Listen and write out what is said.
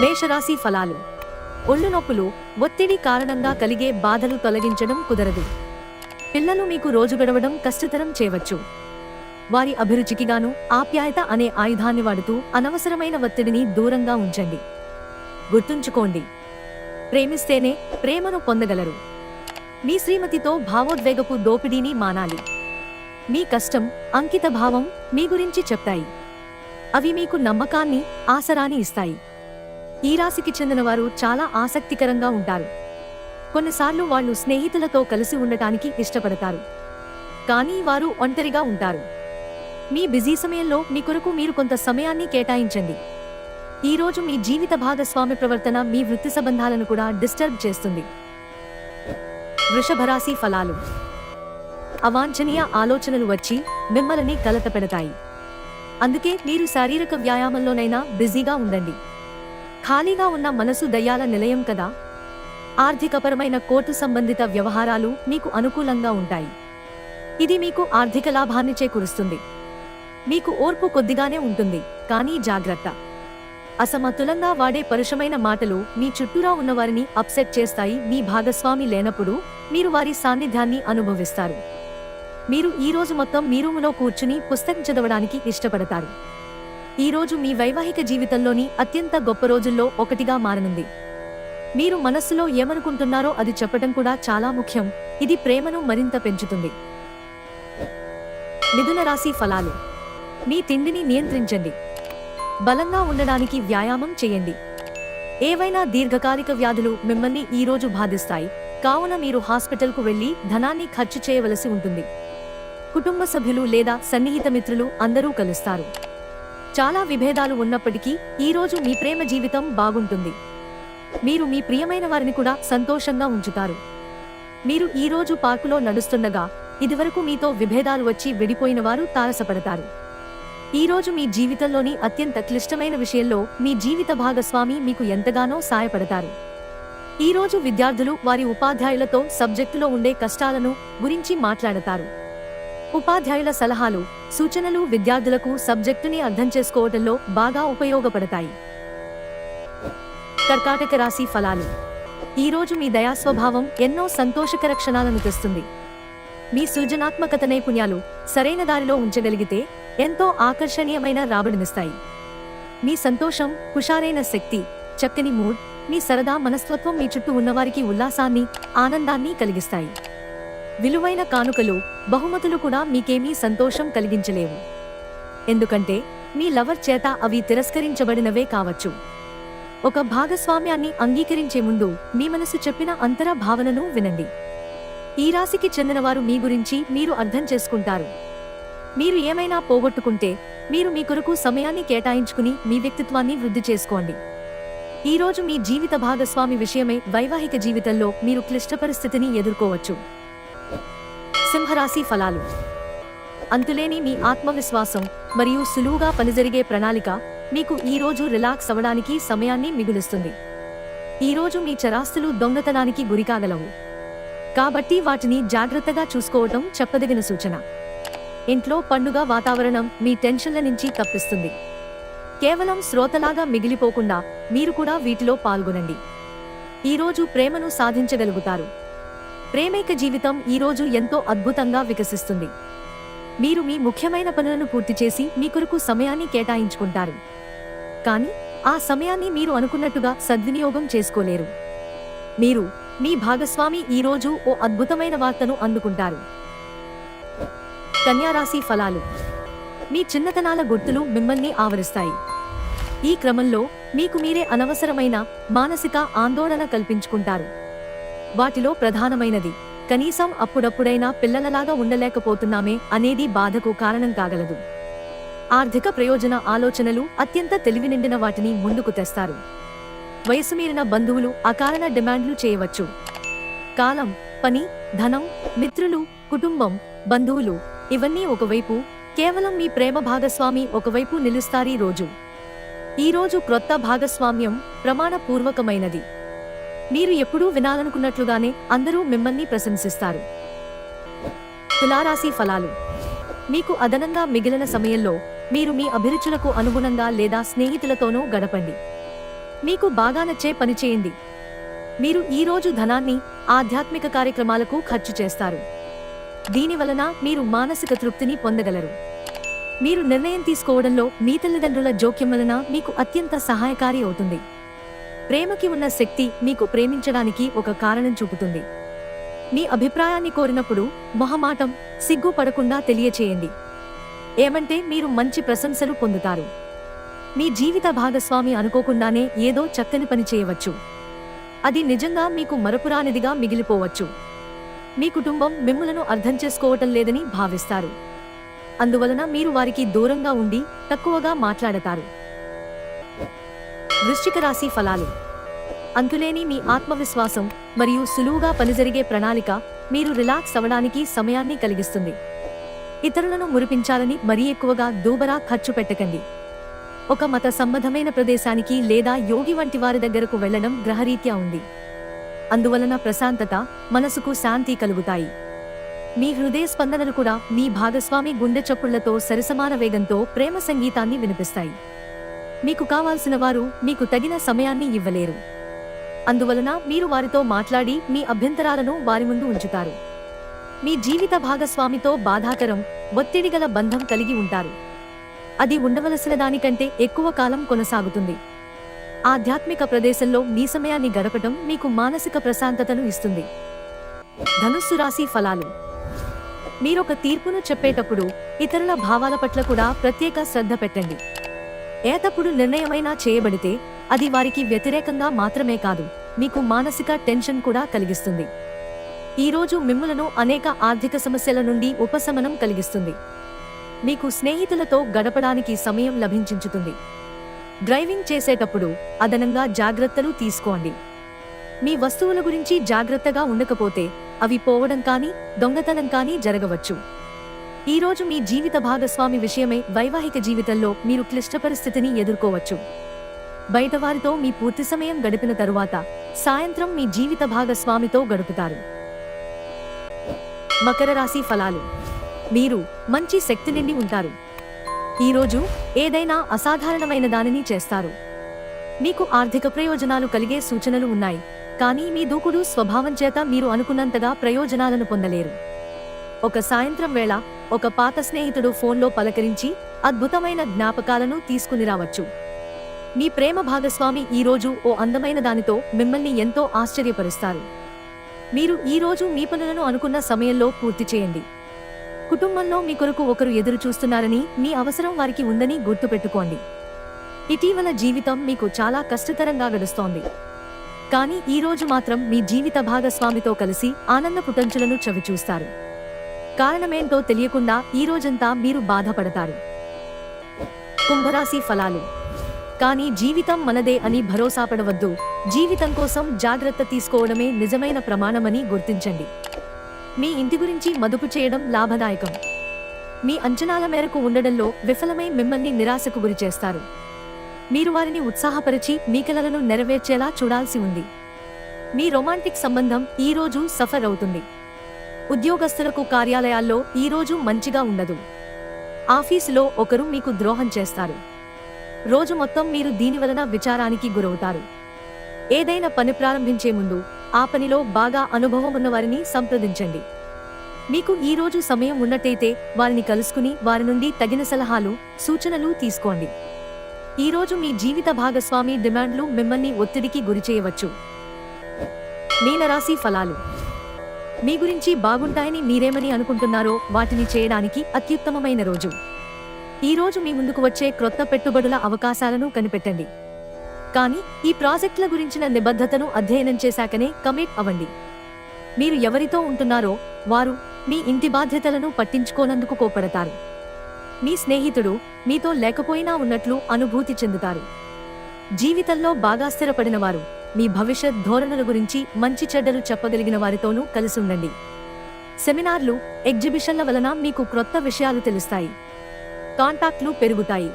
మేషరాశి ఫలాలు. ఒళ్ళు నొప్పులు, ఒత్తిడి కారణంగా కలిగే బాధలు తొలగించడం కుదరదు. పిల్లలు మీకు రోజు గడవడం కష్టతరం చేయవచ్చు. వారి అభిరుచికిగాను ఆప్యాయత అనే ఆయుధాన్ని వాడుతూ అనవసరమైన ఒత్తిడిని దూరంగా ఉంచండి. గుర్తుంచుకోండి, ప్రేమిస్తేనే ప్రేమను పొందగలరు. మీ శ్రీమతితో భావోద్వేగపు దోపిడీని మానాలి. మీ కష్టం, అంకిత భావం మీ గురించి చెప్తాయి. అవి మీకు నమ్మకాన్ని, ఆసరాని ఇస్తాయి. ఈ రాశికి చెందినవారు చాలా ఆసక్తికరంగా ఉంటారు. కొన్నిసార్లు వాళ్ళు స్నేహితులతో కలిసి ఉండటానికి ఇష్టపడతారు, కానీ వారు ఒంటరిగా ఉంటారు. మీ బిజీ సమయంలో మీ కొరకు మీరు కొంత సమయాన్ని కేటాయించండి. ఈ రోజు మీ జీవిత భాగస్వామి ప్రవర్తన మీ వృత్తి సంబంధాలను కూడా డిస్టర్బ్ చేస్తుంది. వృషభరాశి ఫలాలు. అవాంఛనీయ ఆలోచనలు వచ్చి మిమ్మల్ని కలతపెడతాయి. అందుకే మీరు శారీరక వ్యాయామంలోనైనా బిజీగా ఉండండి. ఖాళీగా ఉన్న మనసు దయ్యాల నిలయం కదా. ఆర్థికపరమైన కోర్టు సంబంధిత వ్యవహారాలు మీకు అనుకూలంగా ఉంటాయి. ఇది మీకు ఆర్థిక లాభాన్ని చేకూరుస్తుంది. మీకు ఓర్పు కొద్దిగానే ఉంటుంది, కానీ జాగ్రత్త. అసమతులంగా వాడే పరుషమైన మాటలు మీ చుట్టూరా ఉన్నవారిని అప్సెట్ చేస్తాయి. మీ భాగస్వామి లేనప్పుడు మీరు వారి సాన్నిధ్యాన్ని అనుభవిస్తారు. మీరు ఈ రోజు మొత్తం మీ రూములో కూర్చుని పుస్తకం చదవడానికి ఇష్టపడతారు. ఈ రోజు మీ వైవాహిక జీవితంలోని అత్యంత గొప్ప రోజుల్లో ఒకటిగా మారనుంది. మీరు మనస్సులో ఏమనుకుంటున్నారో అది చెప్పడం కూడా చాలా ముఖ్యం. ఇది ప్రేమను మరింత పెంచుతుంది. మిథున రాశి ఫలాలు. మీ తిండిని నియంత్రించండి. బలంగా ఉండడానికి వ్యాయామం చేయండి. ఏవైనా దీర్ఘకాలిక వ్యాధులు మిమ్మల్ని ఈ రోజు బాధిస్తాయి, కావున మీరు హాస్పిటల్కు వెళ్లి ధనాన్ని ఖర్చు చేయవలసి ఉంటుంది. కుటుంబ సభ్యులు లేదా సన్నిహిత మిత్రులు అందరూ కలుస్తారు. చాలా విభేదాలు ఉన్నప్పటికీ ఈ రోజు మీ ప్రేమ జీవితం బాగుంటుంది. మీరు మీ ప్రియమైన వారిని కూడా సంతోషంగా ఉంచుతారు. మీరు ఈ రోజు పార్కులో నడుస్తుండగా ఇదివరకు మీతో విభేదాలు వచ్చి విడిపోయిన వారు తారసపడతారు. ఈ రోజు మీ జీవితంలోని అత్యంత క్లిష్టమైన విషయంలో మీ జీవిత భాగస్వామి మీకు ఎంతగానో సాయపడతారు. ఈ రోజు విద్యార్థులు వారి ఉపాధ్యాయులతో సబ్జెక్టులో ఉండే కష్టాలను గురించి మాట్లాడతారు. ఉపాధ్యాయుల సలహాలు, సూచనలు విద్యార్థులకు సబ్జెక్టుని అర్థం చేసుకోవడంలో బాగా ఉపయోగపడతాయి. కర్కాటక రాశి ఫలాలు. ఈ రోజు మీ దయాస్వభావం ఎన్నో సంతోషకర క్షణాలను తెస్తుంది. మీ సృజనాత్మకత నైపుణ్యాలు సరైన దారిలో ఉంచగలిగితే ఎంతో ఆకర్షణీయమైన రాబడినిస్తాయి. మీ సంతోషం, హుషారైన శక్తి, చక్కని మూడ్, మీ సరదా మనస్తత్వం మీ చుట్టూ ఉన్నవారికి ఉల్లాసాన్ని, ఆనందాన్ని కలిగిస్తాయి. విలువైన కానుకలు, బహుమతులు కూడా మీకేమీ సంతోషం కలిగించలేవు. ఎందుకంటే మీ లవర్ చేత అవి తిరస్కరించబడినవే కావచ్చు. ఒక భాగస్వామ్యాన్ని అంగీకరించే ముందు మీ మనసు చెప్పిన అంతర భావనను వినండి. ఈ రాశికి చెందినవారు మీ గురించి మీరు అర్థం చేసుకుంటారు. మీరు ఏమైనా పోగొట్టుకుంటే మీరు మీ కొరకు సమయాన్ని కేటాయించుకుని మీ వ్యక్తిత్వాన్ని వృద్ధి చేసుకోండి. ఈ రోజు మీ జీవిత భాగస్వామి విషయమై వైవాహిక జీవితంలో మీరు క్లిష్ట పరిస్థితిని ఎదుర్కోవచ్చు. సింహరాశి ఫలాలు. అంతులేని మీ ఆత్మవిశ్వాసం మరియు సులువుగా పనిజరిగే ప్రణాళిక మీకు ఈ రోజు రిలాక్స్ అవ్వడానికి సమయాన్ని మిగులుస్తుంది. ఈ రోజు మీ చరాస్తులు దొంగతనానికి గురికాగలవు, కాబట్టి వాటిని జాగ్రత్తగా చూసుకోవటం చెప్పదగిన సూచన. ఇంట్లో పండుగ వాతావరణం మీ టెన్షన్ల నుంచి తప్పిస్తుంది. కేవలం శ్రోతలాగా మిగిలిపోకుండా మీరు కూడా వీటిలో పాల్గొనండి. ఈ రోజు ప్రేమను సాధించగలుగుతారు. ప్రేమైక జీవితం ఈ రోజు ఎంతో అద్భుతంగా వికసిస్తుంది. మీరు మీ ముఖ్యమైన పనులను పూర్తి చేసి మీ కొరకు సమయాన్ని కేటాయించుకుంటారు, కానీ ఆ సమయాన్ని మీరు అనుకున్నట్టుగా సద్వినియోగం చేసుకోలేరు. మీరు, మీ భాగస్వామి ఈ రోజు ఓ అద్భుతమైన వార్తను అందుకుంటారు. కన్యారాశి ఫలాలు. మీ చిన్నతనాల గుర్తులు మిమ్మల్ని ఆవరిస్తాయి. ఈ క్రమంలో మీకు మీరే అనవసరమైన మానసిక ఆందోళన కల్పించుకుంటారు. వాటిలో ప్రధానమైనది, కనీసం అప్పుడప్పుడైనా పిల్లలలాగా ఉండలేకపోతున్నామే అనేది బాధకు కారణం కాగలదు. ఆర్థిక ప్రయోజన ఆలోచనలు అత్యంత తెలివి నిండిన వాటిని ముందుకు తెస్తారు. వయసు మీరిన బంధువులు అకారణ డిమాండ్లు చేయవచ్చు. కాలం, పని, ధనం, మిత్రులు, కుటుంబం, బంధువులు ఇవన్నీ ఒకవైపు, కేవలం మీ ప్రేమ భాగస్వామి ఒకవైపు నిలుస్తారీ రోజు. ఈ రోజు క్రొత్త భాగస్వామ్యం ప్రమాణపూర్వకమైనది. మీరు ఎప్పుడూ వినాలనుకున్నట్లుగానే అందరూ మిమ్మల్ని ప్రశంసిస్తారు. తులారాశి ఫలాలు. మీకు అదనంగా మిగిలిన సమయంలో మీరు మీ అభిరుచులకు అనుగుణంగా లేదా స్నేహితులతోనూ గడపండి. మీకు బాగా నచ్చే పని చేయండి. మీరు ఈరోజు ధనాన్ని ఆధ్యాత్మిక కార్యక్రమాలకు ఖర్చు చేస్తారు. దీనివలన మీరు మానసిక తృప్తిని పొందగలరు. మీరు నిర్ణయం తీసుకోవడంలో మీ తల్లిదండ్రుల జోక్యం వలన మీకు అత్యంత సహాయకారి అవుతుంది. ప్రేమకి ఉన్న శక్తి మీకు ప్రేమించడానికి ఒక కారణం చూపుతుంది. మీ అభిప్రాయాన్ని కోరినప్పుడు మొహమాటం, సిగ్గు పడకుండా తెలియచేయండి. ఏమంటే మీరు మంచి ప్రశంసలు పొందుతారు. మీ జీవిత భాగస్వామి అనుకోకుండానే ఏదో చక్కని పని చేయవచ్చు. అది నిజంగా మీకు మరపురానిదిగా మిగిలిపోవచ్చు. మీ కుటుంబం మిమ్ములను అర్థం చేసుకోవటం లేదని భావిస్తారు. అందువలన మీరు వారికి దూరంగా ఉండి తక్కువగా మాట్లాడతారు. వృశ్చిక రాశి ఫలాలు. అంతులేని మీ ఆత్మవిశ్వాసం మరియు సులువుగా పనిజరిగే ప్రణాళిక మీరు రిలాక్స్ అవ్వడానికి సమయాన్ని కలిగిస్తుంది. ఇతరులను మురిపించాలని మరీ ఎక్కువగా దూబరా ఖర్చు పెట్టకండి. ఒక మత సంబంధమైన ప్రదేశానికి లేదా యోగి వంటి వారి దగ్గరకు వెళ్లడం గ్రహరీత్యా ఉంది. అందువలన ప్రశాంతత, మనసుకు శాంతి కలుగుతాయి. మీ హృదయ స్పందనలు కూడా మీ భాగస్వామి గుండె చప్పుళ్లతో సరిసమాన వేగంతో ప్రేమ సంగీతాన్ని వినిపిస్తాయి. మీకు కావాల్సిన వారు మీకు తగిన సమయాన్ని ఇవ్వలేరు. అందువలన మీరు వారితో మాట్లాడి మీ అభ్యంతరాలను వారి ముందు ఉంచుతారు. మీ జీవిత భాగస్వామితో బాధాకరం, ఒత్తిడిగల బంధం కలిగి ఉంటారు. అది ఉండవలసిన దానికంటే ఎక్కువ కాలం కొనసాగుతుంది. ఆధ్యాత్మిక ప్రదేశంలో మీ సమయాన్ని గడపటం మీకు మానసిక ప్రశాంతతను ఇస్తుంది. ధనుస్సు రాశి ఫలాలు. మీరొక తీర్పును చెప్పేటప్పుడు ఇతరుల భావాల పట్ల కూడా ప్రత్యేక శ్రద్ధ పెట్టండి. ఏతప్పుడు నిర్ణయమైనా చేయబడితే అది వారికి వ్యతిరేకంగా మాత్రమే కాదు, మీకు మానసిక టెన్షన్ కూడా కలిగిస్తుంది. ఈరోజు మిమ్ములను అనేక ఆర్థిక సమస్యల నుండి ఉపశమనం కలిగిస్తుంది. మీకు స్నేహితులతో గడపడానికి సమయం లభించుతుంది. డ్రైవింగ్ చేసేటప్పుడు అదనంగా జాగ్రత్తలు తీసుకోండి. మీ వస్తువుల గురించి జాగ్రత్తగా ఉండకపోతే అవి పోవడం కానీ దొంగతనం కానీ జరగవచ్చు. ఈరోజు మీ జీవిత భాగస్వామి విషయమై వైవాహిక జీవితంలో మీరు క్లిష్ట పరిస్థితిని ఎదుర్కోవచ్చు. బయటవారితో మీ పూర్తి సమయం గడిపిన తరువాత సాయంత్రం మీ జీవిత భాగస్వామితో గడుపుతారు. మకర రాశి ఫలాలు. మీరు మంచి శక్తి నిండి ఉంటారు. ఈరోజు ఏదైనా అసాధారణమైన దానిని చేస్తారు. మీకు ఆర్థిక ప్రయోజనాలు కలిగే సూచనలు ఉన్నాయి, కానీ మీ దూకుడు స్వభావం చేత మీరు అనుకున్నంతగా ప్రయోజనాలను పొందలేరు. ఒక సాయంత్రం వేళ ఒక పాత స్నేహితుడు ఫోన్లో పలకరించి అద్భుతమైన జ్ఞాపకాలను తీసుకుని రావచ్చు. మీ ప్రేమ భాగస్వామి ఈరోజు ఓ అందమైన దానితో మిమ్మల్ని ఎంతో ఆశ్చర్యపరుస్తారు. మీరు ఈరోజు మీ పనులను అనుకున్న సమయంలో పూర్తి చేయండి. కుటుంబంలో మీ కొరకు ఒకరు ఎదురు చూస్తున్నారని, మీ అవసరం వారికి ఉందని గుర్తుపెట్టుకోండి. ఇటీవల జీవితం మీకు చాలా కష్టతరంగా గడుస్తోంది, కానీ ఈరోజు మాత్రం మీ జీవిత భాగస్వామితో కలిసి ఆనందపుటంచులను చవిచూస్తారు. కారణమేంటో తెలియకుండా ఈరోజంతా మీరు బాధపడతారు. కుంభరాశి ఫలాలు. కానీ జీవితం మనదే అని భరోసాపడవద్దు. జీవితం కోసం జాగ్రత్త తీసుకోవడమే నిజమైన ప్రమాణమని గుర్తించండి. మీ ఇంటి గురించి మదుపు చేయడం లాభదాయకం. మీ అంచనాల మేరకు ఉండడంలో విఫలమై మిమ్మల్ని నిరాశకు గురిచేస్తారు. మీరు వారిని ఉత్సాహపరిచి మీ కలలను నెరవేర్చేలా చూడాల్సి ఉంది. మీ రొమాంటిక్ సంబంధం ఈరోజు సఫర్ అవుతుంది. ఉద్యోగస్తులకు కార్యాలయాల్లో ఈరోజు మంచిగా ఉండదు. ఆఫీసులో ఒకరు మీకు ద్రోహం చేస్తారు. రోజు మొత్తం మీరు దీనివలన విచారానికి గురవుతారు. ఏదైనా పని ప్రారంభించే ముందు ఆ పనిలో బాగా అనుభవం ఉన్న వారిని సంప్రదించండి. మీకు ఈరోజు సమయం ఉన్నట్టయితే వారిని కలుసుకుని వారి నుండి తగిన సలహాలు, సూచనలు తీసుకోండి. ఈరోజు మీ జీవిత భాగస్వామి డిమాండ్లు మిమ్మల్ని ఒత్తిడికి గురిచేయవచ్చు. మీనరాశి ఫలాలు. మీ గురించి బాగుంటాయని మీరేమని అనుకుంటున్నారో వాటిని చేయడానికి అత్యుత్తమమైన రోజు. ఈరోజు మీ ముందుకు వచ్చే క్రొత్త పెట్టుబడుల అవకాశాలను కనిపెట్టండి. కానీ ఈ ప్రాజెక్టుల గురించిన నిబద్ధతను అధ్యయనం చేశాకనే కమిట్ అవ్వండి. మీరు ఎవరితో ఉంటున్నారో వారు మీ ఇంటి బాధ్యతలను పట్టించుకోనందుకు కోపడతారు. మీ స్నేహితుడు మీతో లేకపోయినా ఉన్నట్లు అనుభూతి చెందుతారు. జీవితంలో బాగా స్థిరపడిన వారు మీ భవిష్యత్ ధోరణుల గురించి మంచి చెడ్డలు చెప్పగలిగిన వారితోనూ కలిసి ఉండండి. సెమినార్లు, ఎగ్జిబిషన్ల వలన మీకు క్రొత్త విషయాలు తెలుస్తాయి. కాంటాక్ట్లు పెరుగుతాయి.